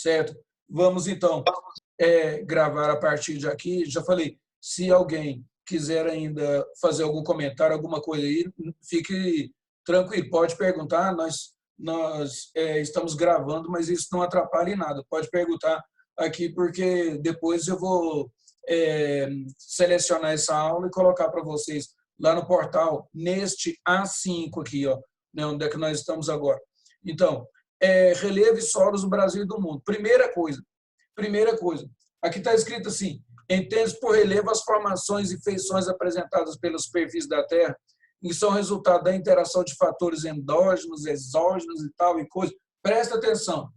certo? Vamos, então, gravar a partir de aqui. Já falei, se alguém quiser ainda fazer algum comentário, alguma coisa aí, fique tranquilo, pode perguntar, nós estamos gravando, mas isso não atrapalha em nada. Pode perguntar aqui, porque depois eu vou selecionar essa aula e colocar para vocês lá no portal, neste A5 aqui, ó, né, onde é que nós estamos agora. Então, relevo e solos do Brasil e do mundo. Primeira coisa, aqui está escrito assim: entende por relevo as formações e feições apresentadas pela superfície da Terra, que são resultado da interação de fatores endógenos, exógenos e tal e coisa. Presta atenção.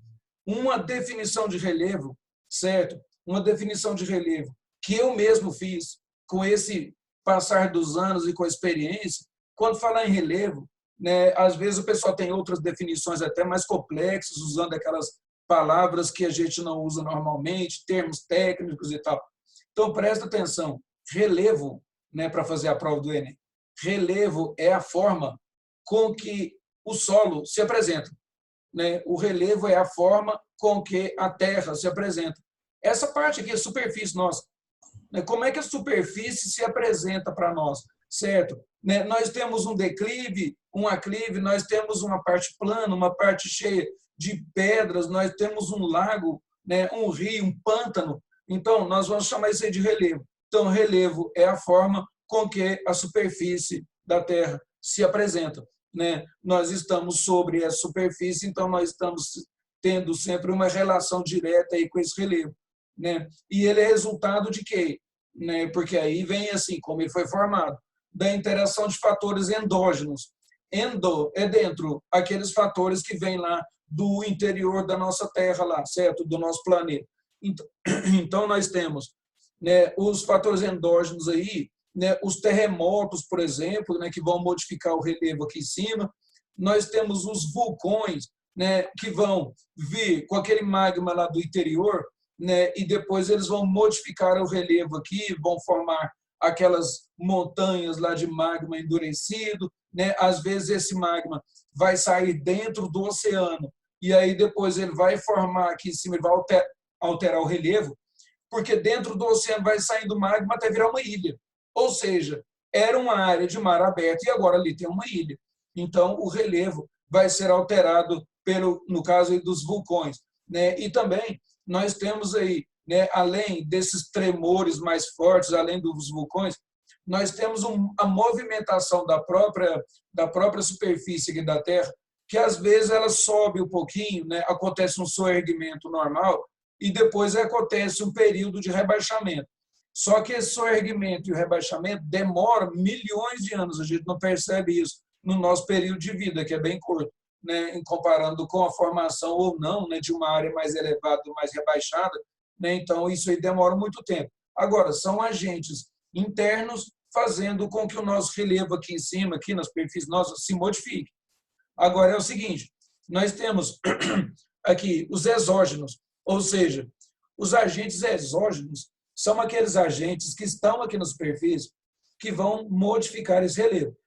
Uma definição de relevo, certo? Uma definição de relevo que eu mesmo fiz com esse passar dos anos e com a experiência. Quando falar em relevo, né, às vezes o pessoal tem outras definições até mais complexas, usando aquelas palavras que a gente não usa normalmente, termos técnicos e tal. Então, presta atenção. Relevo, né, para fazer a prova do Enem, relevo é a forma com que o solo se apresenta, né? O relevo é a forma com que a Terra se apresenta. Essa parte aqui é a superfície nossa. Como é que a superfície se apresenta para nós, certo? Nós temos um declive, um aclive, nós temos uma parte plana, uma parte cheia de pedras, nós temos um lago, né, um rio, um pântano. Então, nós vamos chamar isso aí de relevo. Então, relevo é a forma com que a superfície da Terra se apresenta, né? Nós estamos sobre a superfície, então nós estamos tendo sempre uma relação direta aí com esse relevo, né? E ele é resultado de quê? Né? Porque aí vem assim, como ele foi formado, da interação de fatores endógenos. Endo é dentro, aqueles fatores que vêm lá do interior da nossa Terra, lá, certo? Do nosso planeta. Então nós temos, né, os fatores endógenos aí, né, os terremotos, por exemplo, né, que vão modificar o relevo aqui em cima. Nós temos os vulcões, né, que vão vir com aquele magma lá do interior, né, e depois eles vão modificar o relevo aqui, vão formar aquelas montanhas lá de magma endurecido, né? Às vezes esse magma vai sair dentro do oceano e aí depois ele vai formar aqui em cima, ele vai alterar o relevo, porque dentro do oceano vai saindo magma até virar uma ilha. Ou seja, era uma área de mar aberto e agora ali tem uma ilha. Então, o relevo vai ser alterado no caso aí dos vulcões, né? E também nós temos aí, né, além desses tremores mais fortes, além dos vulcões, nós temos a movimentação da própria superfície aqui da Terra, que às vezes ela sobe um pouquinho, né, acontece um soerguimento normal e depois acontece um período de rebaixamento. Só que esse soerguimento e o rebaixamento demoram milhões de anos, a gente não percebe isso no nosso período de vida, que é bem curto, né, em comparando com a formação ou não, né, de uma área mais elevada ou mais rebaixada, né, então isso aí demora muito tempo. Agora, são agentes internos fazendo com que o nosso relevo aqui em cima, aqui na superfície nossa, se modifique. Agora é o seguinte, nós temos aqui os exógenos, ou seja, os agentes exógenos são aqueles agentes que estão aqui na superfície que vão modificar esse relevo.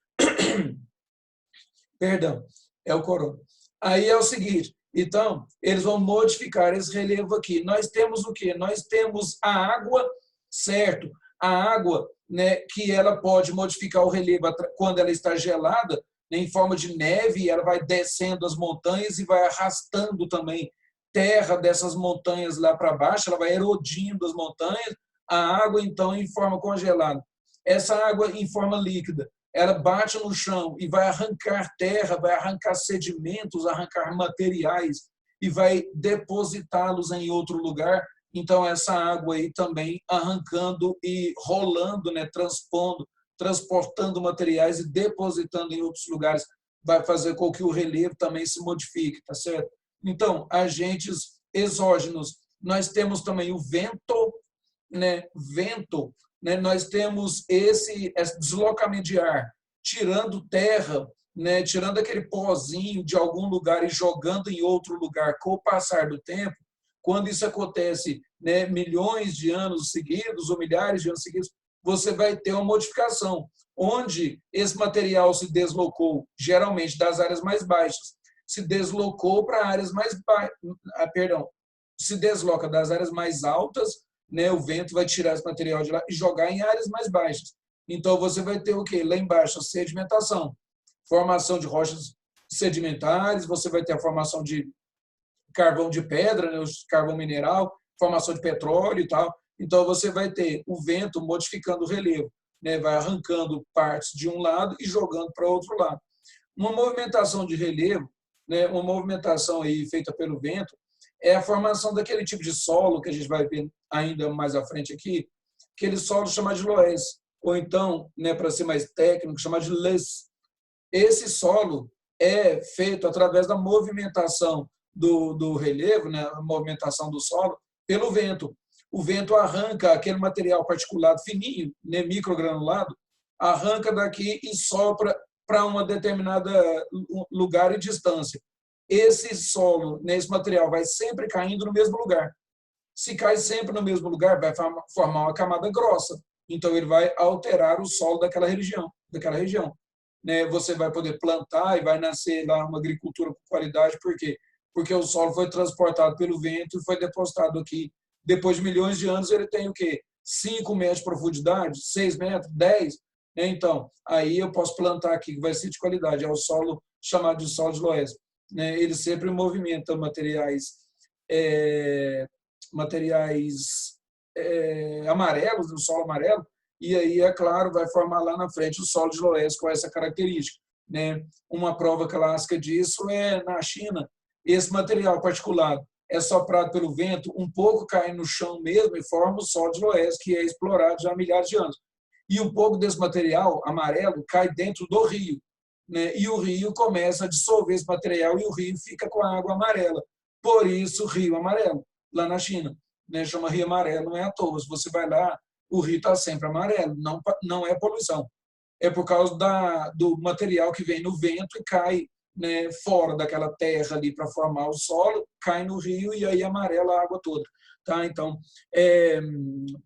Perdão, é o corona. Aí é o seguinte, então, eles vão modificar esse relevo aqui. Nós temos o quê? Nós temos a água, certo? A água, né, que ela pode modificar o relevo quando ela está gelada, né, em forma de neve, ela vai descendo as montanhas e vai arrastando também terra dessas montanhas lá para baixo, ela vai erodindo as montanhas, a água, então, em forma congelada. Essa água em forma líquida, ela bate no chão e vai arrancar terra, vai arrancar sedimentos, arrancar materiais e vai depositá-los em outro lugar. Então, essa água aí também arrancando e rolando, né, transportando materiais e depositando em outros lugares, vai fazer com que o relevo também se modifique, tá certo? Então, agentes exógenos, nós temos também o vento, né? Vento, né? Nós temos esse deslocamento de ar, tirando terra, né? Tirando aquele pozinho de algum lugar e jogando em outro lugar com o passar do tempo. Quando isso acontece, né, milhões de anos seguidos ou milhares de anos seguidos, você vai ter uma modificação, onde esse material se deslocou, geralmente das áreas mais baixas, se deslocou para áreas mais baixas, se desloca das áreas mais altas, né, o vento vai tirar esse material de lá e jogar em áreas mais baixas. Então, você vai ter o quê? Lá embaixo, a sedimentação, formação de rochas sedimentares, você vai ter a formação de carvão de pedra, né, o carvão mineral, formação de petróleo e tal. Então, você vai ter o vento modificando o relevo, né, vai arrancando partes de um lado e jogando para outro lado. Uma movimentação de relevo, né, uma movimentação aí feita pelo vento, é a formação daquele tipo de solo que a gente vai ver ainda mais à frente aqui, aquele solo chamado de loess, ou então, né, para ser mais técnico, chamado de less. Esse solo é feito através da movimentação do relevo, né, a movimentação do solo, pelo vento. O vento arranca aquele material particulado fininho, né, microgranulado, arranca daqui e sopra para uma determinada lugar e distância. Esse solo, esse material, vai sempre caindo no mesmo lugar. Se cai sempre no mesmo lugar, vai formar uma camada grossa. Então, ele vai alterar o solo daquela região. Né? Você vai poder plantar e vai nascer lá uma agricultura com qualidade. Por quê? Porque o solo foi transportado pelo vento e foi depositado aqui. Depois de milhões de anos, ele tem o quê? 5 metros de profundidade, 6 metros, 10. Então, aí eu posso plantar aqui, que vai ser de qualidade. É o solo chamado de solo de loess. Ele sempre movimenta materiais amarelos, do solo amarelo, e aí, é claro, vai formar lá na frente o solo de loess com essa característica. Né? Uma prova clássica disso é na China. Esse material particulado é soprado pelo vento, um pouco cai no chão mesmo e forma o solo de loess, que é explorado já há milhares de anos. E um pouco desse material amarelo cai dentro do rio. Né? E o rio começa a dissolver esse material e o rio fica com a água amarela. Por isso, Rio Amarelo, lá na China. Né? Chama Rio Amarelo, não é à toa. Se você vai lá, o rio está sempre amarelo, não é poluição. É por causa do material que vem no vento e cai, né, fora daquela terra ali para formar o solo, cai no rio e aí amarela a água toda. Tá? Então,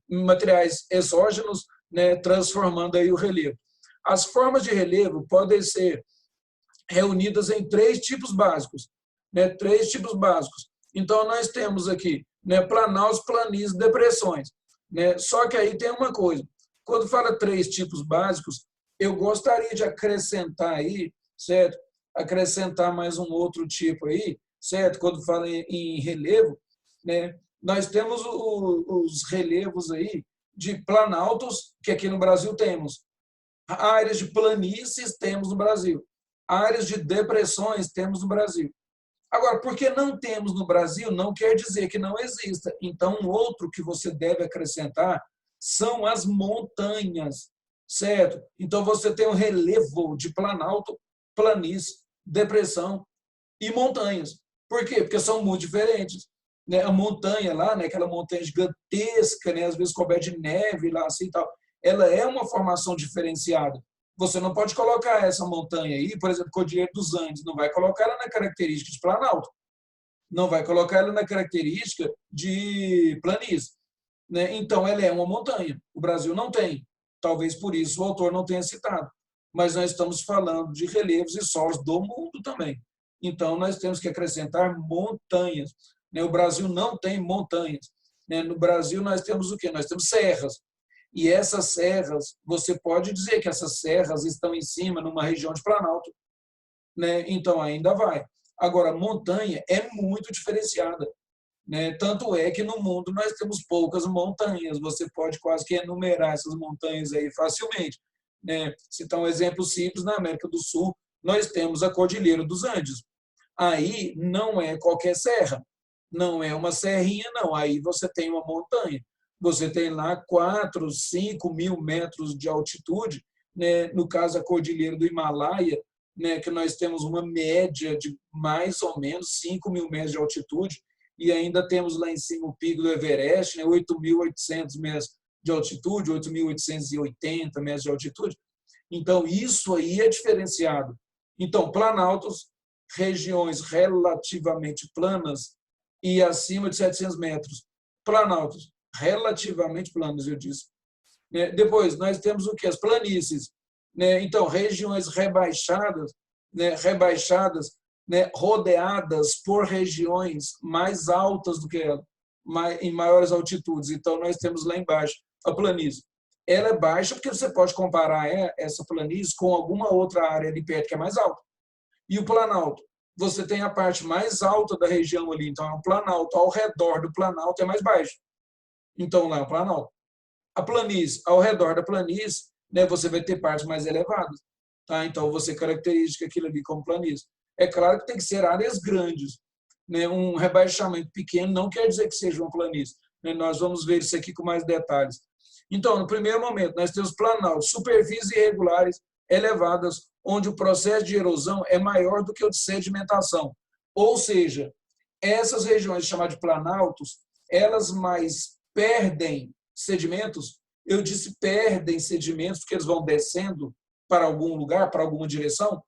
materiais exógenos, né, transformando aí o relevo. As formas de relevo podem ser reunidas em 3 tipos básicos. Né, 3 tipos básicos. Então, nós temos aqui, né, planaltos, planícies, depressões. Né? Só que aí tem uma coisa. Quando fala 3 tipos básicos, eu gostaria de acrescentar aí, certo? Acrescentar mais um outro tipo aí, certo? Quando fala em relevo, né? Nós temos os relevos aí de planaltos, que aqui no Brasil temos. Áreas de planícies temos no Brasil. Áreas de depressões temos no Brasil. Agora, porque não temos no Brasil, não quer dizer que não exista. Então, um outro que você deve acrescentar são as montanhas, certo? Então, você tem um relevo de planalto, planície, depressão e montanhas. Por quê? Porque são muito diferentes. Né? A montanha lá, né, aquela montanha gigantesca, né, às vezes coberta de neve, lá assim e tal, ela é uma formação diferenciada. Você não pode colocar essa montanha aí, por exemplo, Cordilheira dos Andes, não vai colocar ela na característica de planalto, não vai colocar ela na característica de planície. Né? Então, ela é uma montanha. O Brasil não tem. Talvez por isso o autor não tenha citado. Mas nós estamos falando de relevos e solos do mundo também. Então, nós temos que acrescentar montanhas. Né? O Brasil não tem montanhas. Né? No Brasil, nós temos o quê? Nós temos serras. E essas serras, você pode dizer que essas serras estão em cima, numa região de planalto. Né? Então, ainda vai. Agora, montanha é muito diferenciada. Né? Tanto é que no mundo nós temos poucas montanhas. Você pode quase que enumerar essas montanhas aí facilmente. Né? Citar um exemplo simples, na América do Sul, nós temos a Cordilheira dos Andes. Aí não é qualquer serra. Não é uma serrinha, não. Aí você tem uma montanha. Você tem lá 4, 5 mil metros de altitude, né? No caso, a Cordilheira do Himalaia, né? Que nós temos uma média de mais ou menos 5 mil metros de altitude, e ainda temos lá em cima o pico do Everest, né? 8.800 metros de altitude, 8.880 metros de altitude. Então, isso aí é diferenciado. Então, planaltos, regiões relativamente planas e acima de 700 metros. Planaltos, relativamente planos, eu disse. Depois, nós temos o que? As planícies. Então, regiões rebaixadas, né, rodeadas por regiões mais altas do que ela, em maiores altitudes. Então, nós temos lá embaixo a planície. Ela é baixa porque você pode comparar essa planície com alguma outra área ali perto que é mais alta. E o Planalto, você tem a parte mais alta da região ali, então é um Planalto. Ao redor do Planalto é mais baixo. Então, lá é um Planalto. A planície, ao redor da planície, né, você vai ter partes mais elevadas. Tá? Então, você caracteriza aquilo ali como planície. É claro que tem que ser áreas grandes. Né? Um rebaixamento pequeno não quer dizer que seja uma planície. Né? Nós vamos ver isso aqui com mais detalhes. Então, no primeiro momento, nós temos planaltos, superfícies irregulares elevadas, onde o processo de erosão é maior do que o de sedimentação. Ou seja, essas regiões chamadas de planaltos, elas mais perdem sedimentos. Eu disse perdem sedimentos, porque eles vão descendo para algum lugar, para alguma direção,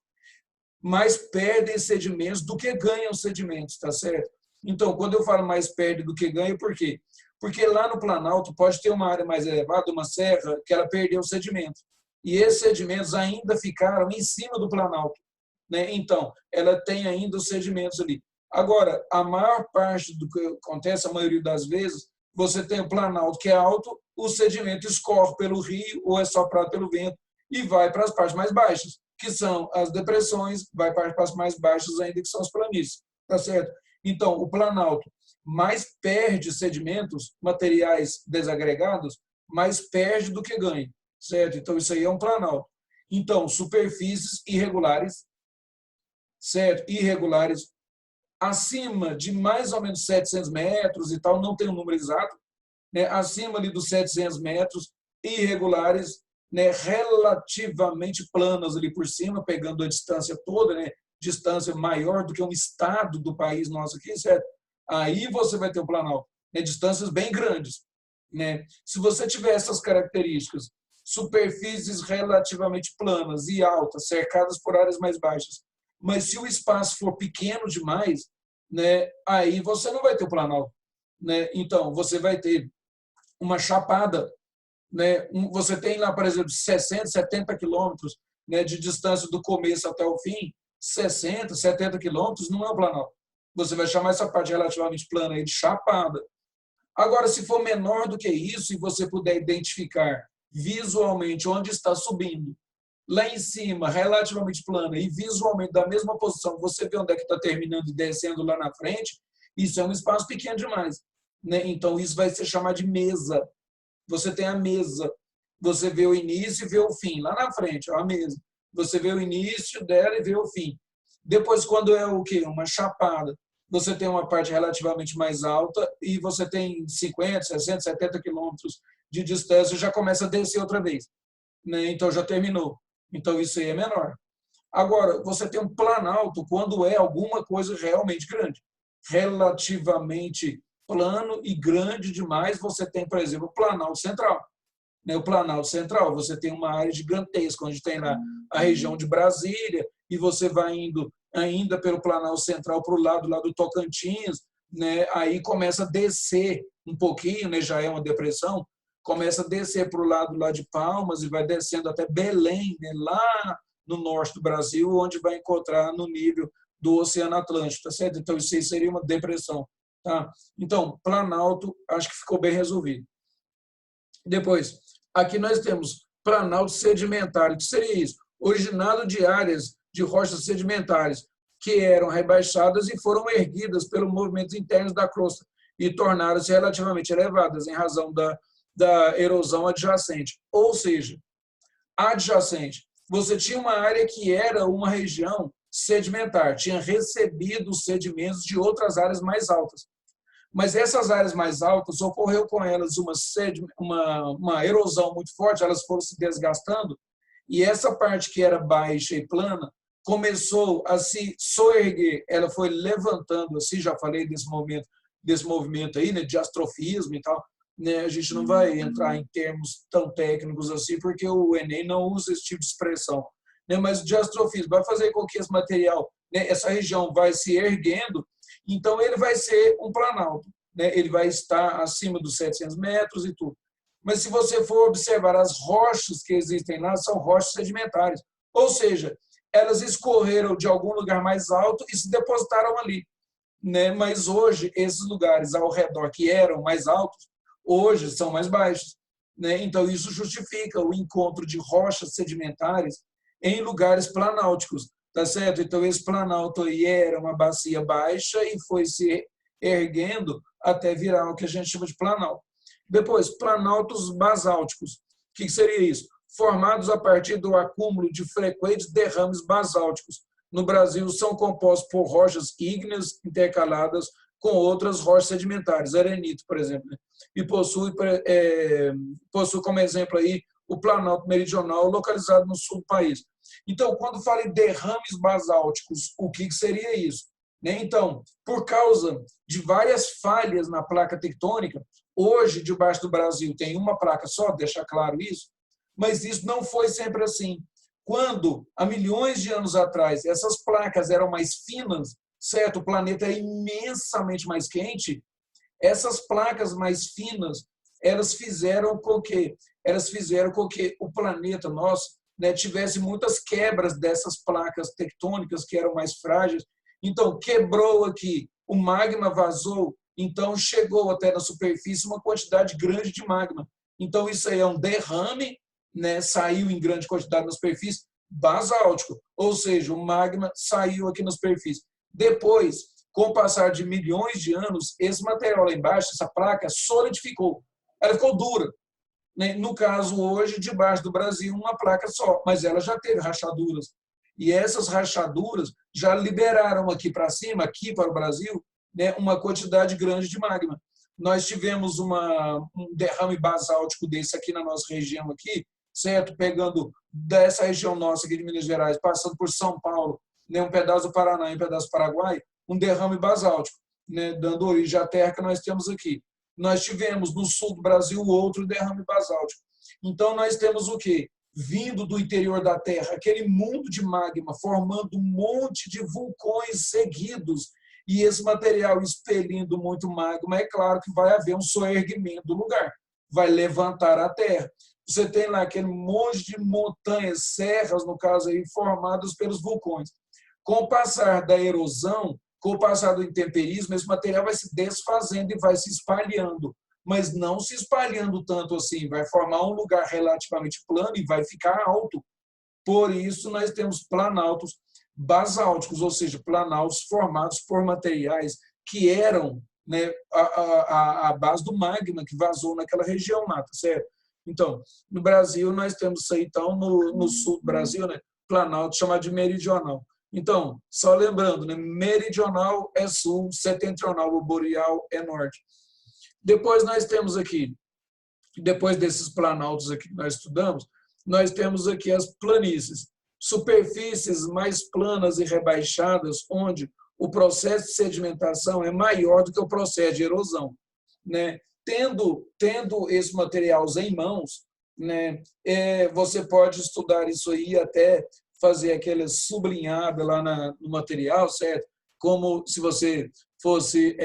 mais perdem sedimentos do que ganham sedimentos, tá certo? Então, quando eu falo mais perde do que ganha, por quê? Porque lá no Planalto pode ter uma área mais elevada, uma serra, que ela perdeu sedimentos. E esses sedimentos ainda ficaram em cima do Planalto. Né? Então, ela tem ainda os sedimentos ali. Agora, a maior parte do que acontece, a maioria das vezes, você tem o Planalto que é alto, o sedimento escorre pelo rio ou é soprado pelo vento e vai para as partes mais baixas, que são as depressões, vai para as partes mais baixas ainda, que são as planícies. Tá certo? Então, o Planalto mais perde sedimentos, materiais desagregados, mais perde do que ganha. Certo? Então, isso aí é um Planalto. Então, superfícies irregulares, certo? Irregulares, acima de mais ou menos 700 metros e tal, não tem um número exato, né? Acima ali dos 700 metros, irregulares, né? Relativamente planas ali por cima, pegando a distância toda, né? Distância maior do que um estado do país nosso aqui, certo? Aí você vai ter um planalto, né? Distâncias bem grandes. Né? Se você tiver essas características, superfícies relativamente planas e altas, cercadas por áreas mais baixas, mas se o espaço for pequeno demais, né, aí você não vai ter o planalto. Né? Então, você vai ter uma chapada, né? Você tem lá, por exemplo, 60, 70 quilômetros, né, de distância do começo até o fim, 60, 70 quilômetros não é o planalto. Você vai chamar essa parte relativamente plana aí de chapada. Agora, se for menor do que isso e você puder identificar visualmente onde está subindo, lá em cima, relativamente plana, e visualmente da mesma posição, você vê onde é que está terminando e descendo lá na frente, isso é um espaço pequeno demais. Né? Então, isso vai ser chamado de mesa. Você tem a mesa, você vê o início e vê o fim. Lá na frente, ó, a mesa. Você vê o início dela e vê o fim. Depois, quando é o quê? Uma chapada, você tem uma parte relativamente mais alta e você tem 50, 60, 70 quilômetros de distância, já começa a descer outra vez. Né? Então, já terminou. Então, isso aí é menor. Agora, você tem um planalto quando é alguma coisa realmente grande. Relativamente plano e grande demais, você tem, por exemplo, o Planalto Central. Né? O Planalto Central, você tem uma área gigantesca, onde tem lá a região de Brasília, e você vai indo ainda pelo Planalto Central para o lado lá do Tocantins, né? Aí começa a descer um pouquinho, né? Já é uma depressão, começa a descer para o lado lá de Palmas e vai descendo até Belém, né? Lá no norte do Brasil, onde vai encontrar no nível do Oceano Atlântico, tá certo? Então, isso aí seria uma depressão. Tá? Então, Planalto, acho que ficou bem resolvido. Depois, aqui nós temos Planalto sedimentário. O que seria isso? Originado de áreas de rochas sedimentares que eram rebaixadas e foram erguidas pelos movimentos internos da crosta e tornaram-se relativamente elevadas em razão da erosão adjacente. Ou seja, adjacente. Você tinha uma área que era uma região sedimentar, tinha recebido sedimentos de outras áreas mais altas. Mas essas áreas mais altas, ocorreu com elas uma erosão muito forte, elas foram se desgastando, e essa parte que era baixa e plana começou a se soerguer, ela foi levantando, assim, já falei desse movimento aí, né, de astrofismo e tal, né, a gente não vai entrar em termos tão técnicos assim, porque o Enem não usa esse tipo de expressão, né, mas de astrofismo vai fazer com que esse material, né, essa região vai se erguendo, então ele vai ser um planalto, né, ele vai estar acima dos 700 metros e tudo. Mas se você for observar as rochas que existem lá, são rochas sedimentares, ou seja, elas escorreram de algum lugar mais alto e se depositaram ali, né? Mas hoje, esses lugares ao redor que eram mais altos, hoje são mais baixos, né? Então, isso justifica o encontro de rochas sedimentares em lugares planálticos, tá certo? Então, esse planalto aí era uma bacia baixa e foi se erguendo até virar o que a gente chama de planalto. Depois, planaltos basálticos. O que seria isso? Formados a partir do acúmulo de frequentes derrames basálticos. No Brasil, são compostos por rochas ígneas intercaladas com outras rochas sedimentares, arenito, por exemplo, né? E possui como exemplo aí o Planalto Meridional, localizado no sul do país. Então, quando fala em derrames basálticos, o que seria isso? Né? Então, por causa de várias falhas na placa tectônica, hoje, debaixo do Brasil, tem uma placa só, deixa claro isso, mas isso não foi sempre assim. Quando, há milhões de anos atrás, essas placas eram mais finas, certo? O planeta é imensamente mais quente, essas placas mais finas, elas fizeram com que o planeta nosso, né, tivesse muitas quebras dessas placas tectônicas que eram mais frágeis. Então, quebrou aqui, o magma vazou, então chegou até na superfície uma quantidade grande de magma. Então, isso aí é um derrame, né, saiu em grande quantidade na superfície, basáltico, ou seja, o magma saiu aqui na superfície. Depois, com o passar de milhões de anos, esse material lá embaixo, essa placa, solidificou. Ela ficou dura. No caso, hoje, debaixo do Brasil, uma placa só, mas ela já teve rachaduras. E essas rachaduras já liberaram aqui para cima, aqui para o Brasil, né, uma quantidade grande de magma. Nós tivemos um derrame basáltico desse aqui na nossa região, aqui, certo? Pegando dessa região nossa aqui de Minas Gerais, passando por São Paulo, né, um pedaço do Paraná e um pedaço do Paraguai, um derrame basáltico, né, dando origem à terra que nós temos aqui. Nós tivemos no sul do Brasil outro derrame basáltico. Então, nós temos o quê? Vindo do interior da Terra, aquele mundo de magma, formando um monte de vulcões seguidos, e esse material expelindo muito magma, é claro que vai haver um soerguimento do lugar, vai levantar a Terra. Você tem lá aquele monte de montanhas, serras, no caso aí, formadas pelos vulcões. Com o passar da erosão, com o passar do intemperismo, esse material vai se desfazendo e vai se espalhando, mas não se espalhando tanto assim, vai formar um lugar relativamente plano e vai ficar alto. Por isso, nós temos planaltos basálticos, ou seja, planaltos formados por materiais que eram, né, a base do magma que vazou naquela região lá, tá certo? Então, no Brasil, nós temos isso aí, então, no sul do Brasil, né, planalto chamado de meridional. Então, só lembrando, né, meridional é sul, setentrional ou boreal é norte. Depois nós temos aqui, depois desses planaltos aqui que nós estudamos, nós temos aqui as planícies, superfícies mais planas e rebaixadas, onde o processo de sedimentação é maior do que o processo de erosão, né? Tendo esse material em mãos, né, você pode estudar isso aí até fazer aquela sublinhada lá no material, certo? Como se você fosse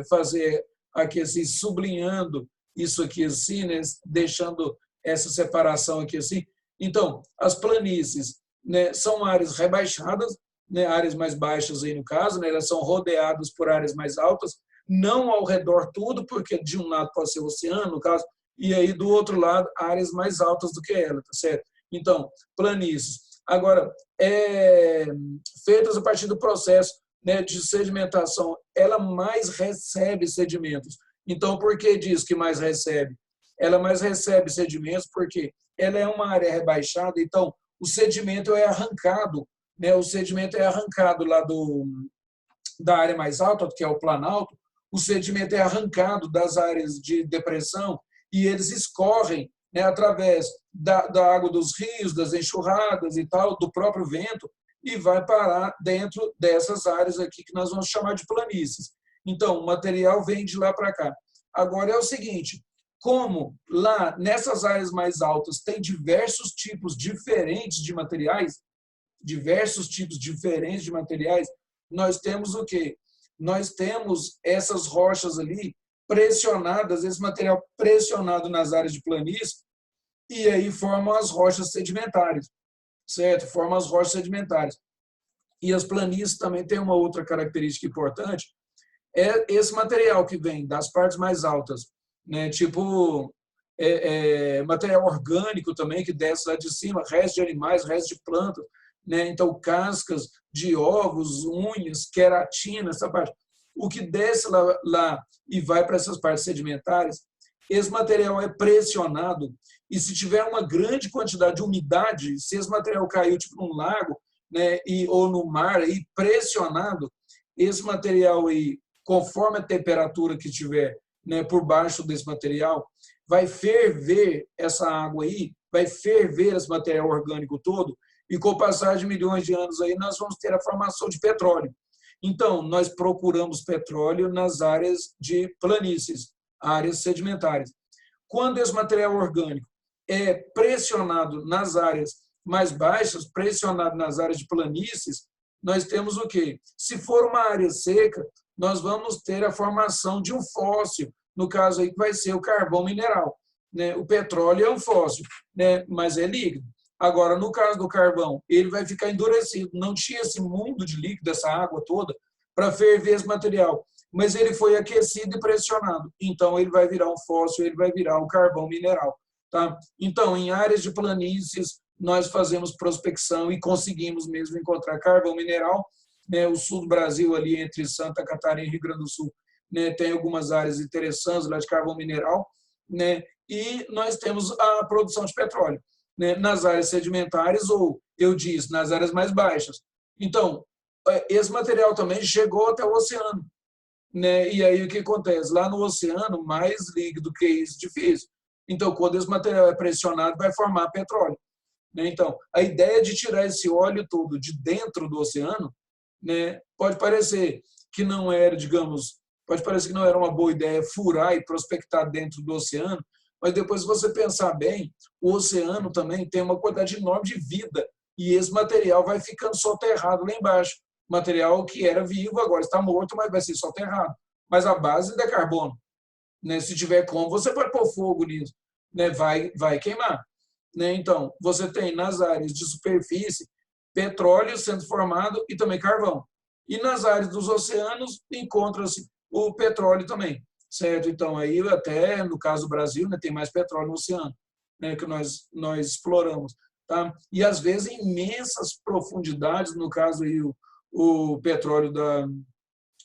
fazer aqui assim, sublinhando isso aqui assim, né? Deixando essa separação aqui assim. Então, as planícies, né, são áreas rebaixadas, né, áreas mais baixas aí no caso, né, elas são rodeadas por áreas mais altas, não ao redor tudo, porque de um lado pode ser o oceano, no caso, e aí do outro lado áreas mais altas do que ela, tá certo? Então, planícies. Agora, feitas a partir do processo, né, de sedimentação, ela mais recebe sedimentos. Então, por que diz que mais recebe? Ela mais recebe sedimentos porque ela é uma área rebaixada, então o sedimento é arrancado, né? O sedimento é arrancado lá da área mais alta, que é o planalto, o sedimento é arrancado das áreas de depressão e eles escorrem, né, através da água dos rios, das enxurradas e tal, do próprio vento, e vai parar dentro dessas áreas aqui que nós vamos chamar de planícies. Então, o material vem de lá para cá. Agora é o seguinte, como lá nessas áreas mais altas tem diversos tipos diferentes de materiais, nós temos o quê? Nós temos essas rochas ali pressionadas, esse material pressionado nas áreas de planície, e aí formam as rochas sedimentares. certo? Forma as rochas sedimentares. E as planícies também têm uma outra característica importante, é esse material que vem das partes mais altas, né? Tipo material orgânico também que desce lá de cima, restos de animais, restos de plantas, né? Então cascas de ovos, unhas, queratina, essa parte. O que desce lá e vai para essas partes sedimentares, esse material é pressionado e se tiver uma grande quantidade de umidade, se esse material caiu tipo num lago, né, ou no mar aí pressionado, esse material aí, conforme a temperatura que tiver, né, por baixo desse material, vai ferver essa água aí, vai ferver esse material orgânico todo, e com o passar de milhões de anos aí nós vamos ter a formação de petróleo. Então, nós procuramos petróleo nas áreas de planícies, áreas sedimentares. Quando esse material orgânico é pressionado nas áreas mais baixas, pressionado nas áreas de planícies, nós temos o quê? Se for uma área seca, nós vamos ter a formação de um fóssil, no caso aí que vai ser o carvão mineral, né? O petróleo é um fóssil, né? Mas é líquido. Agora, no caso do carvão, ele vai ficar endurecido. Não tinha esse mundo de líquido, essa água toda, para ferver esse material. Mas ele foi aquecido e pressionado. Então, ele vai virar um fóssil, ele vai virar um carvão mineral. Tá? Então, em áreas de planícies, nós fazemos prospecção e conseguimos mesmo encontrar carvão mineral. Né? O sul do Brasil, ali entre Santa Catarina e Rio Grande do Sul, né? Tem algumas áreas interessantes lá de carvão mineral. Né? E nós temos a produção de petróleo, né, nas áreas sedimentares ou, eu disse, nas áreas mais baixas. Então, esse material também chegou até o oceano, né? E aí o que acontece? Lá no oceano, mais líquido que isso, difícil. Então, quando esse material é pressionado, vai formar petróleo. Né? Então, a ideia de tirar esse óleo todo de dentro do oceano, né, pode parecer que não era, digamos, pode parecer que não era uma boa ideia furar e prospectar dentro do oceano, mas depois, se você pensar bem, o oceano também tem uma quantidade enorme de vida e esse material vai ficando soterrado lá embaixo. Material que era vivo, agora está morto, mas vai ser soterrado. Mas a base é carbono. Né? Se tiver como, você pode pôr fogo nisso. Né? Vai queimar. Né? Então, você tem nas áreas de superfície petróleo sendo formado e também carvão. E nas áreas dos oceanos encontra-se o petróleo também. Certo? Então, aí até no caso do Brasil, né, tem mais petróleo no oceano, né, que nós exploramos. Tá? E às vezes em imensas profundidades, no caso aí o petróleo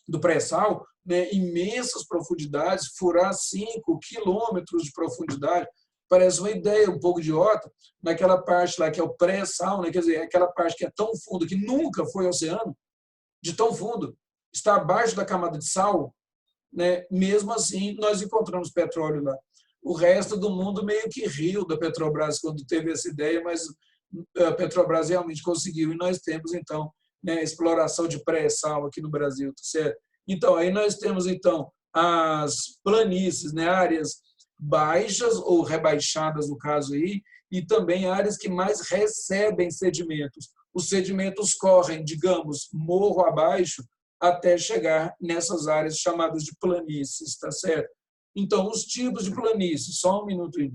do pré-sal, né, imensas profundidades, furar 5 quilômetros de profundidade, parece uma ideia um pouco idiota, naquela parte lá que é o pré-sal, né, quer dizer, aquela parte que é tão fundo que nunca foi oceano, de tão fundo, está abaixo da camada de sal, né? Mesmo assim, nós encontramos petróleo lá. O resto do mundo meio que riu da Petrobras quando teve essa ideia, mas a Petrobras realmente conseguiu e nós temos, então, né, exploração de pré-sal aqui no Brasil, tá certo? Então, aí nós temos, então, as planícies, né, áreas baixas ou rebaixadas, no caso aí, e também áreas que mais recebem sedimentos. Os sedimentos correm, digamos, morro abaixo, até chegar nessas áreas chamadas de planícies, tá certo? Então, os tipos de planícies, só um minuto aí.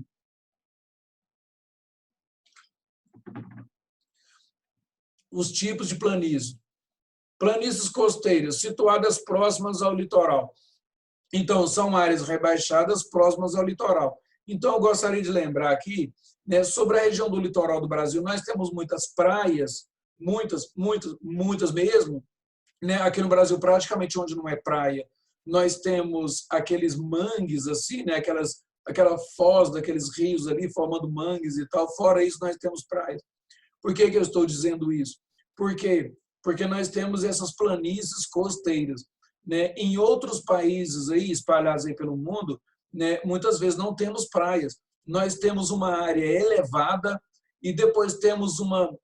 Os tipos de planície. Planícies costeiras, situadas próximas ao litoral. Então, são áreas rebaixadas próximas ao litoral. Então, eu gostaria de lembrar aqui, né, sobre a região do litoral do Brasil, nós temos muitas praias, muitas mesmo, né? Aqui no Brasil, praticamente onde não é praia, nós temos aqueles mangues, assim, né? Aquela foz daqueles rios ali formando mangues e tal. Fora isso, nós temos praias. Por que eu estou dizendo isso? Por quê? Porque nós temos essas planícies costeiras. Né? Em outros países aí, espalhados aí pelo mundo, né, muitas vezes não temos praias. Nós temos uma área elevada e depois temos uma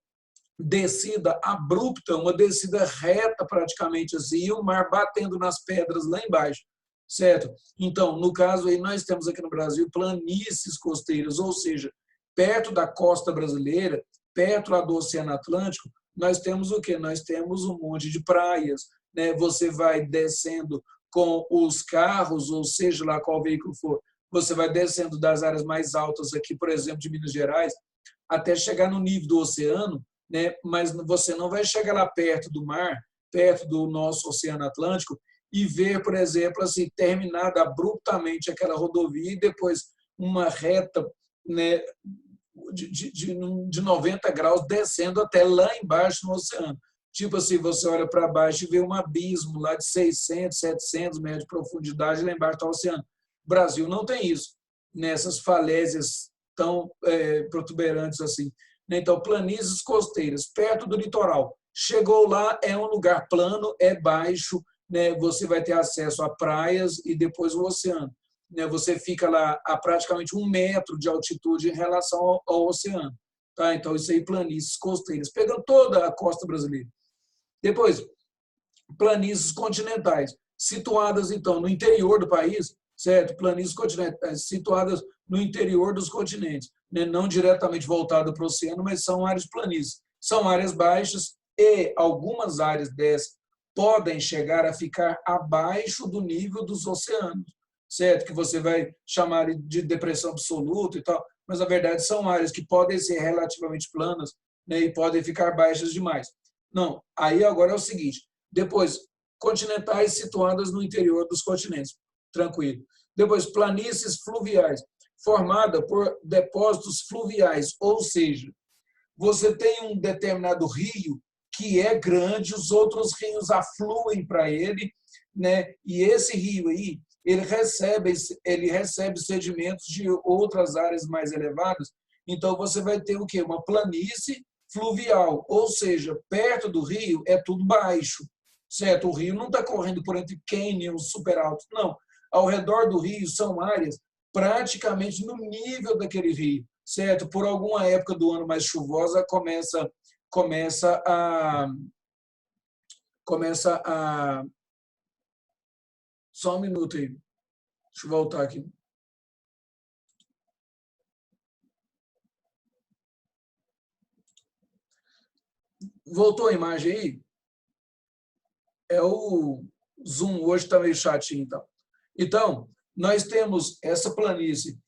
descida abrupta, uma descida reta praticamente assim, e o mar batendo nas pedras lá embaixo, certo? Então, no caso aí, nós temos aqui no Brasil planícies costeiras, ou seja, perto da costa brasileira, perto lá do Oceano Atlântico, nós temos o quê? Nós temos um monte de praias, né? Você vai descendo com os carros, ou seja lá qual veículo for, você vai descendo das áreas mais altas aqui, por exemplo, de Minas Gerais, até chegar no nível do oceano, né? Mas você não vai chegar lá perto do mar, perto do nosso Oceano Atlântico, e ver, por exemplo, assim, terminada abruptamente aquela rodovia e depois uma reta, né, de 90 graus descendo até lá embaixo no oceano. Tipo assim, você olha para baixo e vê um abismo lá de 600, 700 metros de profundidade, lá embaixo está o oceano. O Brasil não tem isso, nessas falésias tão protuberantes assim. Então, planícies costeiras, perto do litoral. Chegou lá, é um lugar plano, é baixo, né? Você vai ter acesso a praias e depois o oceano. Né? Você fica lá a praticamente 1 metro de altitude em relação ao oceano. Tá? Então, isso aí, planícies costeiras, pegando toda a costa brasileira. Depois, planícies continentais, situadas, então, no interior do país, certo? Planícies continentais, situadas no interior dos continentes, né? Não diretamente voltadas para o oceano, mas são áreas de planícies. São áreas baixas e algumas áreas dessas podem chegar a ficar abaixo do nível dos oceanos, certo? Que você vai chamar de depressão absoluta e tal, mas, na verdade, são áreas que podem ser relativamente planas, né? E podem ficar baixas demais. Não, aí agora é o seguinte, depois, continentais situadas no interior dos continentes, tranquilo. Depois, planícies fluviais, formada por depósitos fluviais, ou seja, você tem um determinado rio que é grande, os outros rios afluem para ele, né? E esse rio aí, ele recebe sedimentos de outras áreas mais elevadas, então você vai ter o quê? Uma planície fluvial, ou seja, perto do rio é tudo baixo, certo? O rio não está correndo por entre cânions super altos, não. Ao redor do rio são áreas praticamente no nível daquele rio, certo? Por alguma época do ano mais chuvosa começa a começa a só um minuto aí. Deixa eu voltar aqui. Voltou a imagem aí? O Zoom hoje está meio chatinho, então. Então, nós temos essa planície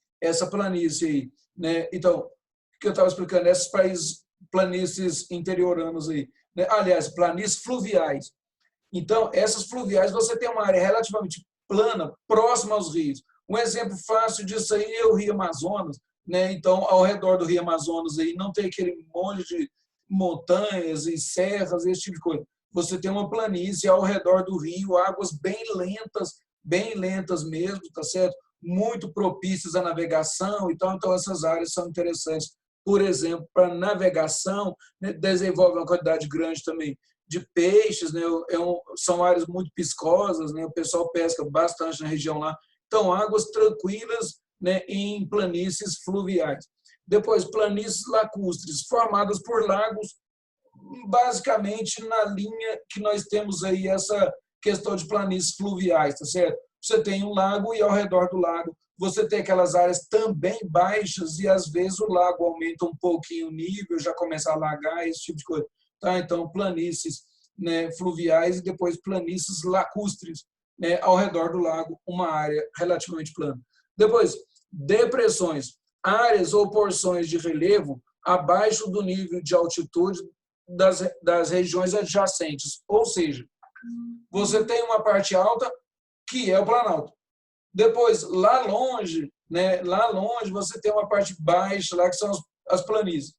aí, né? Então, o que eu estava explicando, esses países, planícies interioranos aí, né? Aliás, planícies fluviais. Então, essas fluviais, você tem uma área relativamente plana, próxima aos rios. Um exemplo fácil disso aí é o Rio Amazonas, né? Então, ao redor do Rio Amazonas aí não tem aquele monte de montanhas e serras, esse tipo de coisa. Você tem uma planície ao redor do rio, águas bem lentas mesmo, tá certo? Muito propícias à navegação, então essas áreas são interessantes, por exemplo, para navegação, né? Desenvolve uma quantidade grande também de peixes, né? São áreas muito piscosas, né? O pessoal pesca bastante na região lá. Então, águas tranquilas, né? Em planícies fluviais. Depois, planícies lacustres, formadas por lagos, basicamente na linha que nós temos aí essa questão de planícies fluviais, tá certo? Você tem um lago e ao redor do lago você tem aquelas áreas também baixas e às vezes o lago aumenta um pouquinho o nível, já começa a alagar, esse tipo de coisa. Tá? Então, planícies, né, fluviais e depois planícies lacustres, né, ao redor do lago, uma área relativamente plana. Depois, depressões, áreas ou porções de relevo abaixo do nível de altitude das regiões adjacentes. Ou seja, você tem uma parte alta, que é o Planalto. Depois, lá longe, né, lá longe, você tem uma parte baixa, lá que são as planícies.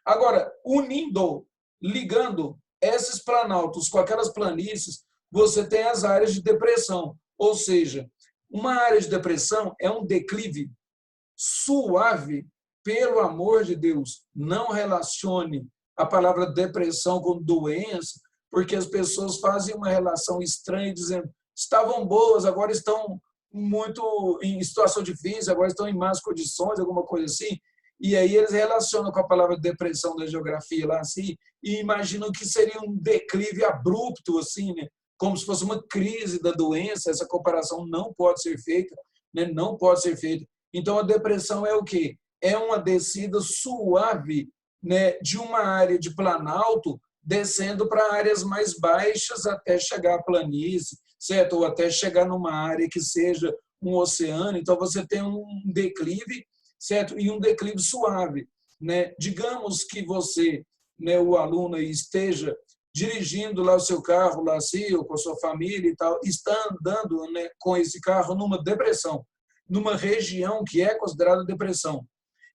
Agora, unindo, ligando esses planaltos com aquelas planícies, você tem as áreas de depressão. Ou seja, uma área de depressão é um declive suave, pelo amor de Deus, não relacione a palavra depressão com doença, porque as pessoas fazem uma relação estranha dizendo estavam boas, agora estão muito em situação difícil, agora estão em más condições, alguma coisa assim, e aí eles relacionam com a palavra depressão da geografia lá assim, e imaginam que seria um declive abrupto assim, né? Como se fosse uma crise da doença. Essa comparação não pode ser feita, né? Não pode ser feita. Então, a depressão é o quê? É uma descida suave, né, de uma área de planalto descendo para áreas mais baixas até chegar à planície, certo? Ou até chegar numa área que seja um oceano. Então, você tem um declive, certo? E um declive suave, né? Digamos que você né, o aluno aí esteja dirigindo lá o seu carro, lá assim, ou com a sua família e tal, está andando, né, com esse carro numa depressão, numa região que é considerada depressão.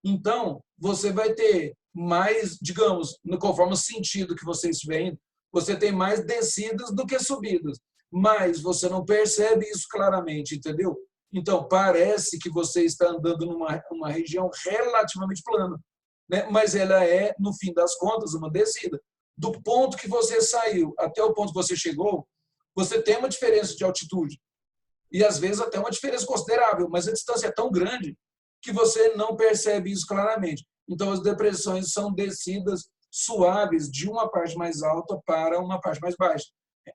Então, você vai ter mais, digamos, conforme o sentido que você estiver indo, você tem mais descidas do que subidas, mas você não percebe isso claramente, entendeu? Então, parece que você está andando numa região relativamente plana, né? Mas ela é, no fim das contas, uma descida. Do ponto que você saiu até o ponto que você chegou, você tem uma diferença de altitude. E, às vezes, até uma diferença considerável, mas a distância é tão grande que você não percebe isso claramente. Então, as depressões são descidas suaves de uma parte mais alta para uma parte mais baixa.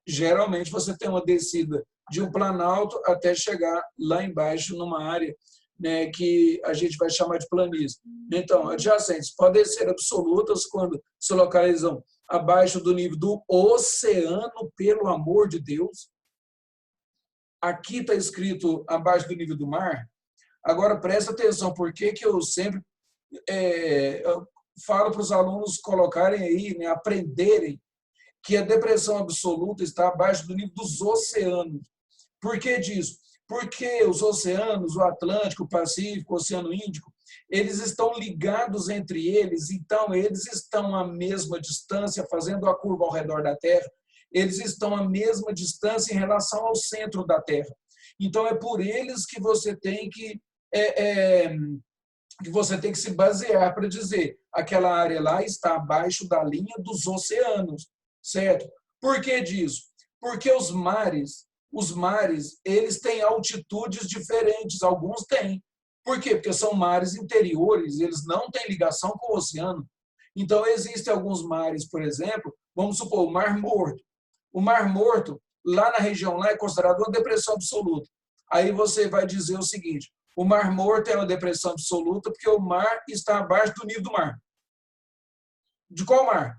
Geralmente, você tem uma descida de um planalto até chegar lá embaixo, numa área, né, que a gente vai chamar de planície. Então, adjacentes podem ser absolutas quando se localizam abaixo do nível do oceano, pelo amor de Deus. Aqui está escrito abaixo do nível do mar. Agora, presta atenção, porque que eu sempre eu falo para os alunos colocarem aí, né, aprenderem que a depressão absoluta está abaixo do nível dos oceanos. Por que disso? Porque os oceanos, o Atlântico, o Pacífico, o Oceano Índico, eles estão ligados entre eles, então eles estão à mesma distância, fazendo a curva ao redor da Terra, eles estão à mesma distância em relação ao centro da Terra. Então, é por eles que você tem que se basear para dizer aquela área lá está abaixo da linha dos oceanos, certo? Por que disso? Porque os mares, eles têm altitudes diferentes, alguns têm. Por quê? Porque são mares interiores, eles não têm ligação com o oceano. Então, existem alguns mares, por exemplo, vamos supor, o Mar Morto. O Mar Morto, lá na região lá, é considerado uma depressão absoluta. Aí você vai dizer o seguinte: o Mar Morto é uma depressão absoluta porque o mar está abaixo do nível do mar. De qual mar?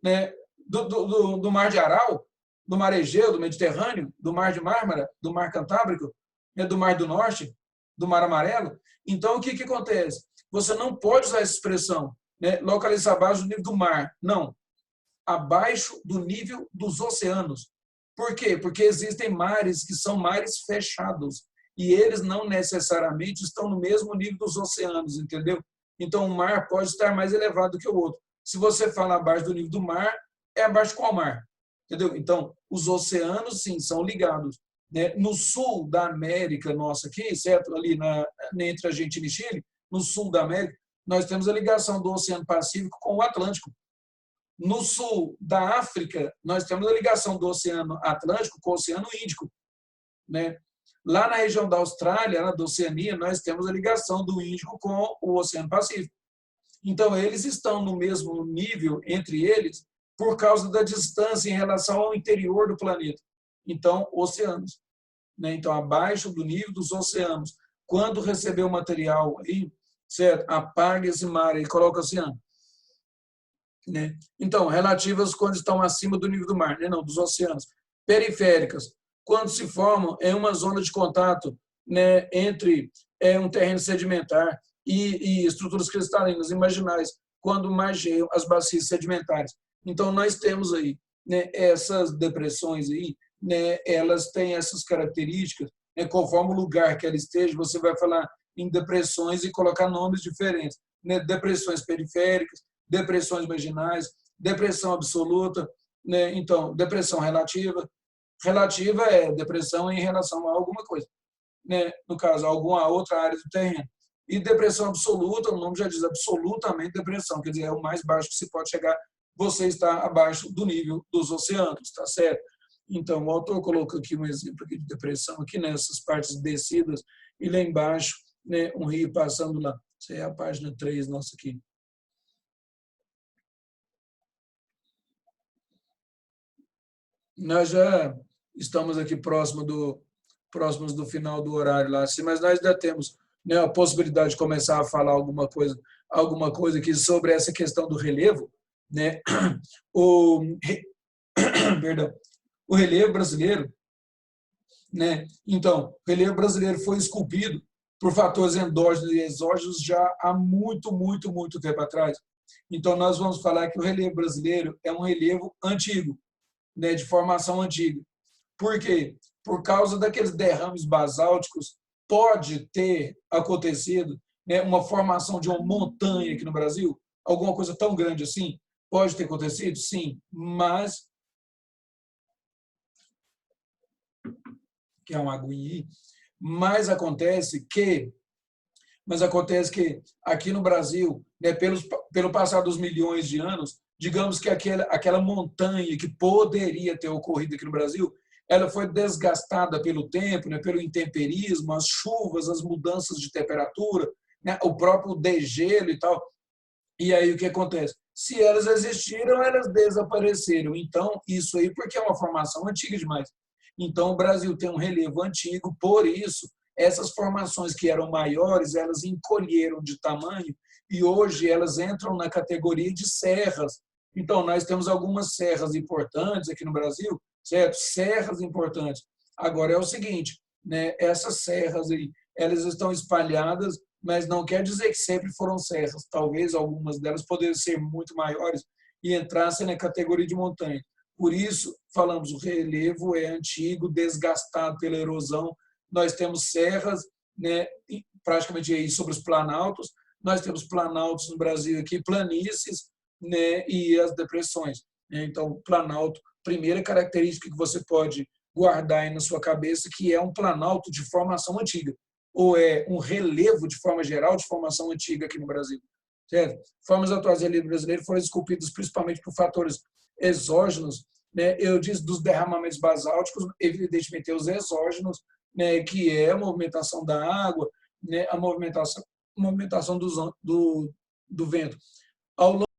Né? Do Mar de Aral, do Mar Egeu, do Mediterrâneo, do Mar de Mármara, do Mar Cantábrico, né? Do Mar do Norte, do Mar Amarelo. Então, o que acontece? Você não pode usar essa expressão, né? Localizar abaixo do nível do mar. Não. Abaixo do nível dos oceanos. Por quê? Porque existem mares que são mares fechados e eles não necessariamente estão no mesmo nível dos oceanos, entendeu? Então, o mar pode estar mais elevado que o outro. Se você fala abaixo do nível do mar, é abaixo de qual mar? Entendeu? Então, os oceanos, sim, são ligados. Né? No sul da América nossa aqui, certo? Ali entre Argentina e Chile, no sul da América, nós temos a ligação do Oceano Pacífico com o Atlântico. No sul da África, nós temos a ligação do Oceano Atlântico com o Oceano Índico. Né? Lá na região da Austrália, da Oceania, nós temos a ligação do Índico com o Oceano Pacífico. Então, eles estão no mesmo nível entre eles por causa da distância em relação ao interior do planeta. Então, oceanos. Né? Então, abaixo do nível dos oceanos. Quando receber o material aí, certo? Apaga esse mar e coloca oceano. Né? Então, relativas quando estão acima do nível do mar, né? Não, dos oceanos. Periféricas, quando se formam em uma zona de contato, né, entre um terreno sedimentar e estruturas cristalinas imaginais, quando margeiam as bacias sedimentares. Então, nós temos aí, né, essas depressões aí, né, elas têm essas características, né, conforme o lugar que ela esteja, você vai falar em depressões e colocar nomes diferentes, né, depressões periféricas, depressões marginais, depressão absoluta, né? Então, depressão relativa. Relativa é depressão em relação a alguma coisa, né? No caso, alguma outra área do terreno. E depressão absoluta, o nome já diz absolutamente depressão, quer dizer, é o mais baixo que se pode chegar, você está abaixo do nível dos oceanos, tá certo? Então, o autor colocou aqui um exemplo aqui de depressão, aqui nessas partes descidas, e lá embaixo, né, um rio passando lá. Isso é a página 3 nossa aqui. Nós já estamos aqui próximos do final do horário lá, assim, mas nós ainda temos, né, a possibilidade de começar a falar alguma coisa aqui sobre essa questão do relevo, né? Perdão, o relevo brasileiro, né? Então, o relevo brasileiro foi esculpido por fatores endógenos e exógenos já há muito tempo atrás. Então, nós vamos falar que o relevo brasileiro é um relevo antigo, né, de formação antiga. Por quê? Por causa daqueles derrames basálticos, pode ter acontecido, né, uma formação de uma montanha aqui no Brasil, alguma coisa tão grande assim? Pode ter acontecido? Sim, mas que é uma aguinha aí, mas acontece que aqui no Brasil, né, pelo passar dos milhões de anos, digamos que aquela montanha que poderia ter ocorrido aqui no Brasil, ela foi desgastada pelo tempo, né, pelo intemperismo, as chuvas, as mudanças de temperatura, né, o próprio degelo e tal. E aí o que acontece? Se elas existiram, elas desapareceram. Então, isso aí porque é uma formação antiga demais. Então, o Brasil tem um relevo antigo, por isso, essas formações que eram maiores, elas encolheram de tamanho e hoje elas entram na categoria de serras. Então, nós temos algumas serras importantes aqui no Brasil, certo? Serras importantes. Agora é o seguinte, né? Essas serras aí, elas estão espalhadas, mas não quer dizer que sempre foram serras. Talvez algumas delas poderiam ser muito maiores e entrassem na categoria de montanha. Por isso, falamos, o relevo é antigo, desgastado pela erosão. Nós temos serras, né, praticamente aí sobre os planaltos. Nós temos planaltos no Brasil aqui, planícies, né, e as depressões. Então, planalto, primeira característica que você pode guardar aí na sua cabeça, que é um planalto de formação antiga, ou é um relevo de forma geral de formação antiga aqui no Brasil. Certo? Formas atuais de relevo brasileiro foram esculpidas principalmente por fatores exógenos, né? Eu disse dos derramamentos basálticos, evidentemente os exógenos, né? Que é a movimentação da água, né? A movimentação do vento. Ao